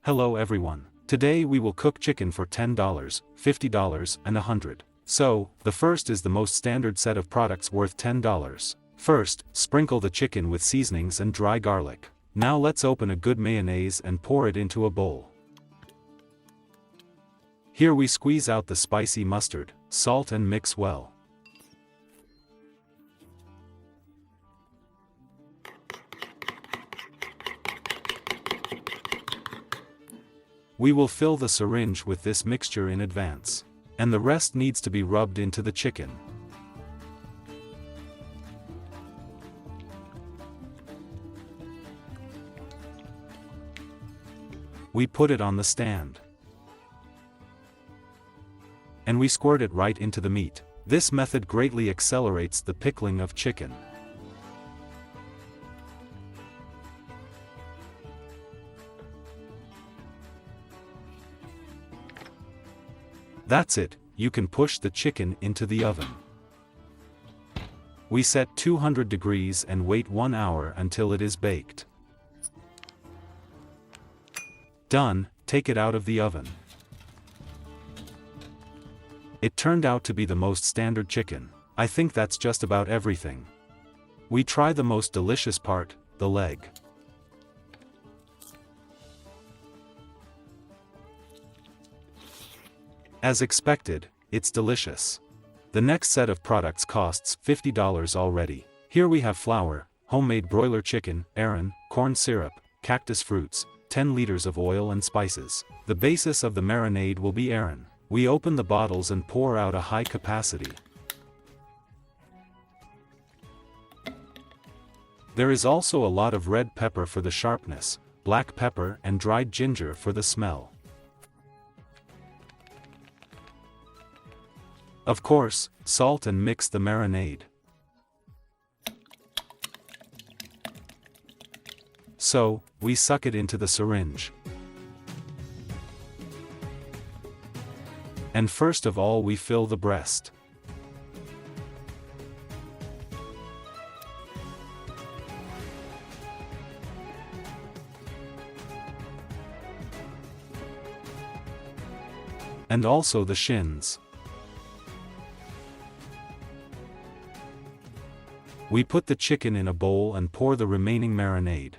Hello everyone. Today we will cook chicken for $10, $50, and $100. So, the first is the most standard set of products worth $10. First, sprinkle the chicken with seasonings and dry garlic. Now let's open a good mayonnaise and pour it into a bowl. Here we squeeze out the spicy mustard, salt and mix well. We will fill the syringe with this mixture in advance. And the rest needs to be rubbed into the chicken. We put it on the stand. And we squirt it right into the meat. This method greatly accelerates the pickling of chicken. That's it, you can push the chicken into the oven. We set 200 degrees and wait 1 hour until it is baked. Done, take it out of the oven. It turned out to be the most standard chicken. I think that's just about everything. We try the most delicious part, the leg. As expected, it's delicious. The next set of products costs $50 already. Here we have flour, homemade broiler chicken, ayran, corn syrup, cactus fruits, 10 liters of oil and spices. The basis of the marinade will be ayran. We open the bottles and pour out a high capacity. There is also a lot of red pepper for the sharpness, black pepper and dried ginger for the smell. Of course, salt and mix the marinade. So, we suck it into the syringe. And first of all we fill the breast. And also the shins. We put the chicken in a bowl and pour the remaining marinade.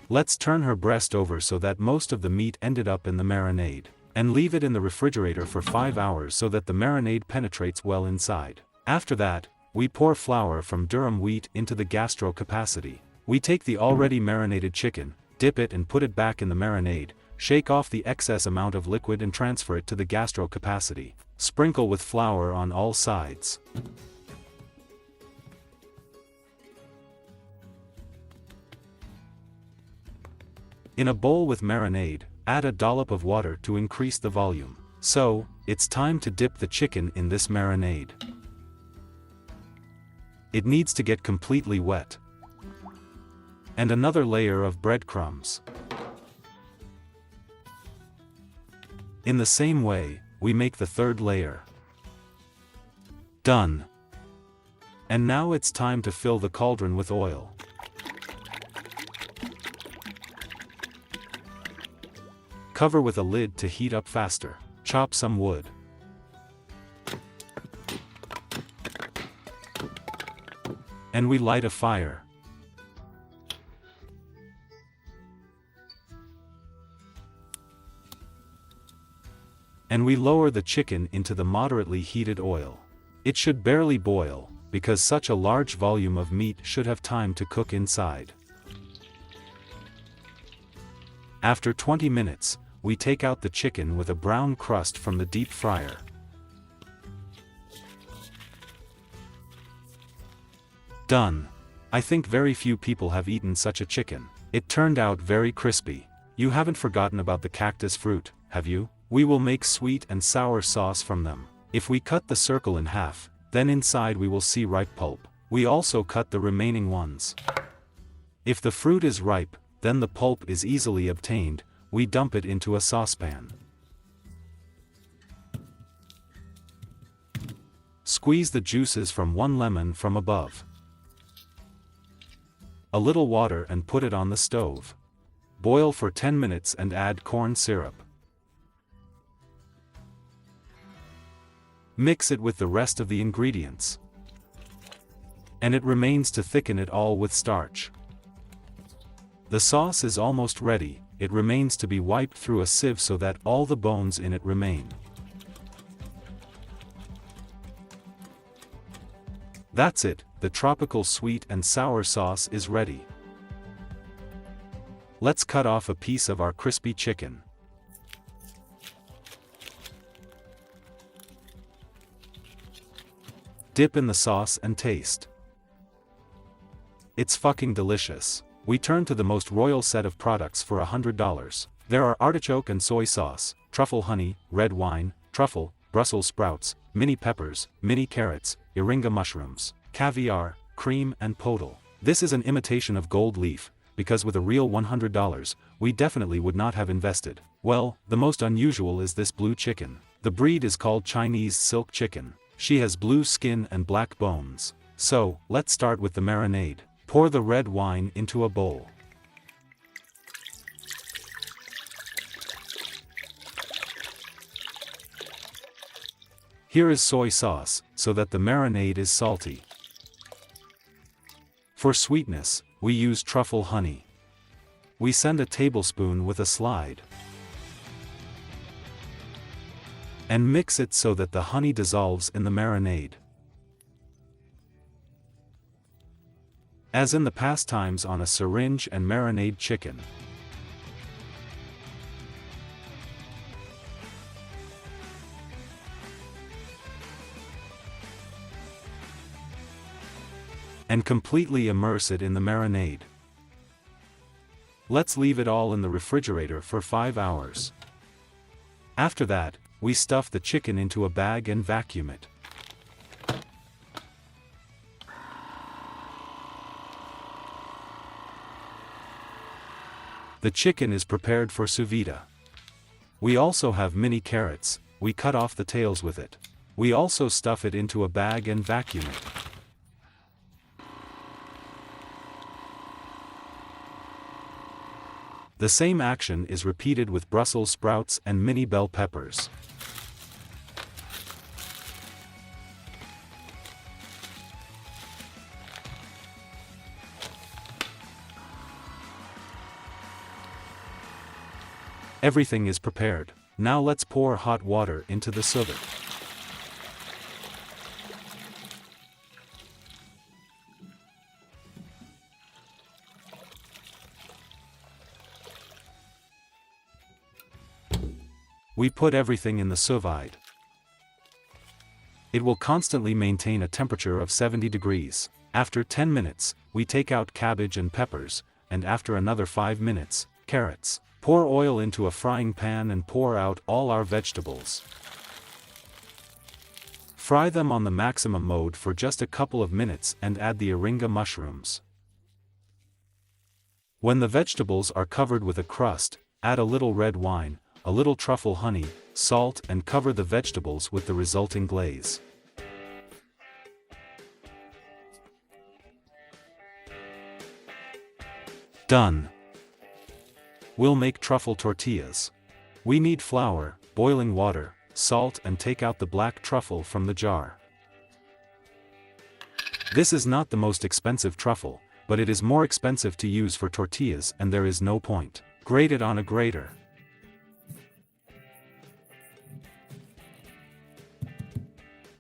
Let's turn her breast over so that most of the meat ended up in the marinade, and leave it in the refrigerator for 5 hours so that the marinade penetrates well inside. After that, we pour flour from durum wheat into the gastro capacity. We take the already marinated chicken, dip it and put it back in the marinade, shake off the excess amount of liquid and transfer it to the gastro capacity. Sprinkle with flour on all sides. In a bowl with marinade, add a dollop of water to increase the volume. So, it's time to dip the chicken in this marinade. It needs to get completely wet. And another layer of breadcrumbs. In the same way, we make the third layer. Done. And now it's time to fill the cauldron with oil. Cover with a lid to heat up faster. Chop some wood. And we light a fire. And we lower the chicken into the moderately heated oil. It should barely boil, because such a large volume of meat should have time to cook inside. After 20 minutes, we take out the chicken with a brown crust from the deep fryer. Done. I think very few people have eaten such a chicken. It turned out very crispy. You haven't forgotten about the cactus fruit, have you? We will make sweet and sour sauce from them. If we cut the circle in half, then inside we will see ripe pulp. We also cut the remaining ones. If the fruit is ripe, then the pulp is easily obtained. We dump it into a saucepan. Squeeze the juices from one lemon from above. a little water and put it on the stove. Boil for 10 minutes and add corn syrup. Mix it with the rest of the ingredients. And it remains to thicken it all with starch. The sauce is almost ready, it remains to be wiped through a sieve so that all the bones in it remain. That's it, the tropical sweet and sour sauce is ready. Let's cut off a piece of our crispy chicken. Dip in the sauce and taste. It's fucking delicious. We turn to the most royal set of products for $100. There are artichoke and soy sauce, truffle honey, red wine, truffle, Brussels sprouts, mini peppers, mini carrots, Iringa mushrooms, caviar, cream and podal. This is an imitation of gold leaf, because with a real $100, we definitely would not have invested. Well, the most unusual is this blue chicken. The breed is called Chinese silk chicken. She has blue skin and black bones. So, let's start with the marinade. Pour the red wine into a bowl. Here is soy sauce, so that the marinade is salty. For sweetness, we use truffle honey. We send a tablespoon with a slide. And mix it so that the honey dissolves in the marinade. As in the past times on a syringe and marinade chicken. And completely immerse it in the marinade. Let's leave it all in the refrigerator for 5 hours. After that, we stuff the chicken into a bag and vacuum it. The chicken is prepared for sous vide. We also have mini carrots, we cut off the tails with it. We also stuff it into a bag and vacuum it. The same action is repeated with Brussels sprouts and mini bell peppers. Everything is prepared. Now let's pour hot water into the sous vide. We put everything in the sous vide. It will constantly maintain a temperature of 70 degrees. After 10 minutes, we take out cabbage and peppers, and after another 5 minutes, carrots. Pour oil into a frying pan and pour out all our vegetables. Fry them on the maximum mode for just a couple of minutes and add the Iringa mushrooms. When the vegetables are covered with a crust, add a little red wine, a little truffle honey, salt and cover the vegetables with the resulting glaze. Done. We'll make truffle tortillas. We need flour, boiling water, salt and take out the black truffle from the jar. This is not the most expensive truffle, but it is more expensive to use for tortillas and there is no point. Grate it on a grater.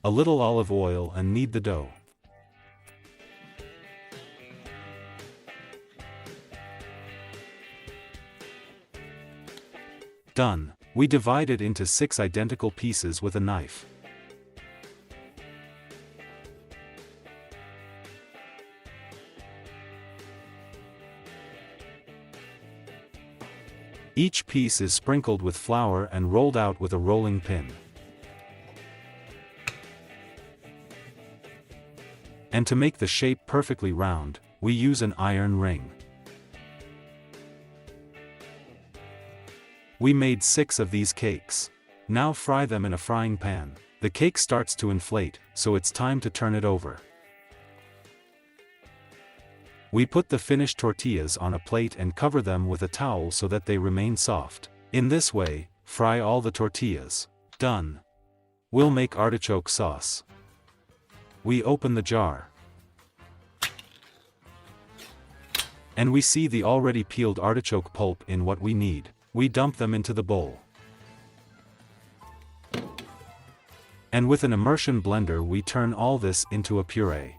A little olive oil and knead the dough. Done. We divide it into 6 identical pieces with a knife. Each piece is sprinkled with flour and rolled out with a rolling pin. And to make the shape perfectly round, we use an iron ring. We made 6 of these cakes. Now fry them in a frying pan. The cake starts to inflate, so it's time to turn it over. We put the finished tortillas on a plate and cover them with a towel so that they remain soft. In this way, fry all the tortillas. Done. We'll make artichoke sauce. We open the jar. And we see the already peeled artichoke pulp in what we need. We dump them into the bowl. And with an immersion blender we turn all this into a puree.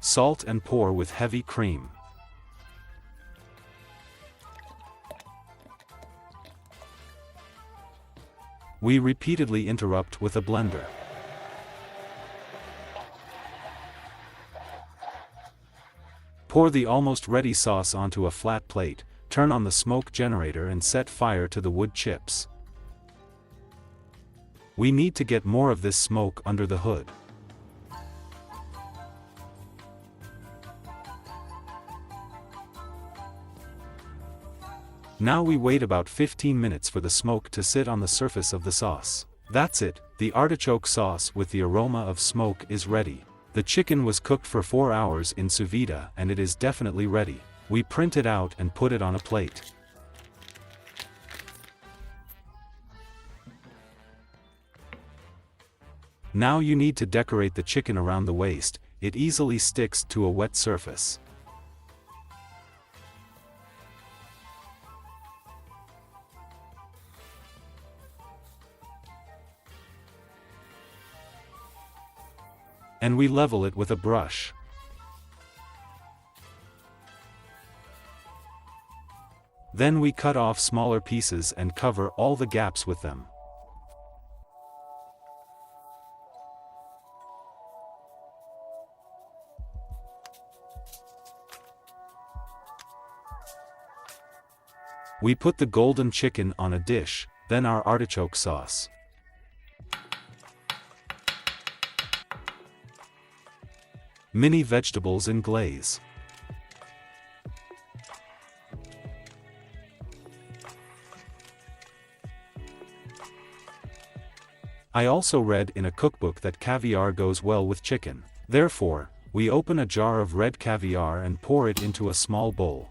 Salt and pour with heavy cream. We repeatedly interrupt with a blender. Pour the almost ready sauce onto a flat plate, turn on the smoke generator and set fire to the wood chips. We need to get more of this smoke under the hood. Now we wait about 15 minutes for the smoke to sit on the surface of the sauce. That's it, the artichoke sauce with the aroma of smoke is ready. The chicken was cooked for 4 hours in sous vide and it is definitely ready. We print it out and put it on a plate. Now you need to decorate the chicken around the waist, it easily sticks to a wet surface. And we level it with a brush. Then we cut off smaller pieces and cover all the gaps with them. We put the golden chicken on a dish, then our artichoke sauce. Mini vegetables in glaze. I also read in a cookbook that caviar goes well with chicken. Therefore, we open a jar of red caviar and pour it into a small bowl.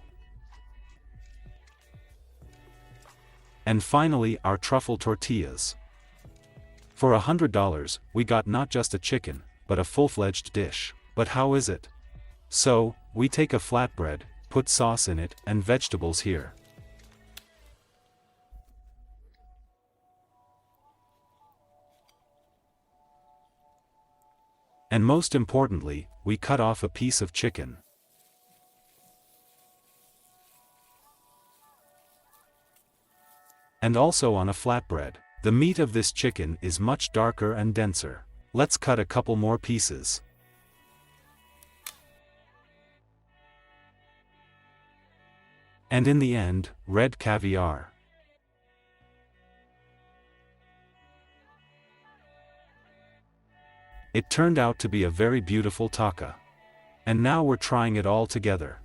And finally our truffle tortillas. For $100, we got not just a chicken, but a full-fledged dish. But how is it? So, we take a flatbread, put sauce in it, and vegetables here. And most importantly, we cut off a piece of chicken. And also on a flatbread. The meat of this chicken is much darker and denser. Let's cut a couple more pieces. And in the end, red caviar. It turned out to be a very beautiful taco. And now we're trying it all together.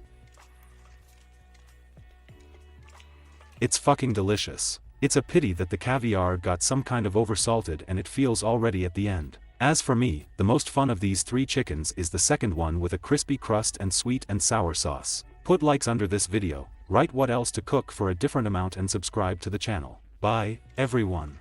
It's fucking delicious. It's a pity that the caviar got some kind of oversalted and it feels already at the end. As for me, the most fun of these 3 chickens is the second one with a crispy crust and sweet and sour sauce. Put likes under this video, write what else to cook for a different amount and subscribe to the channel. Bye, everyone.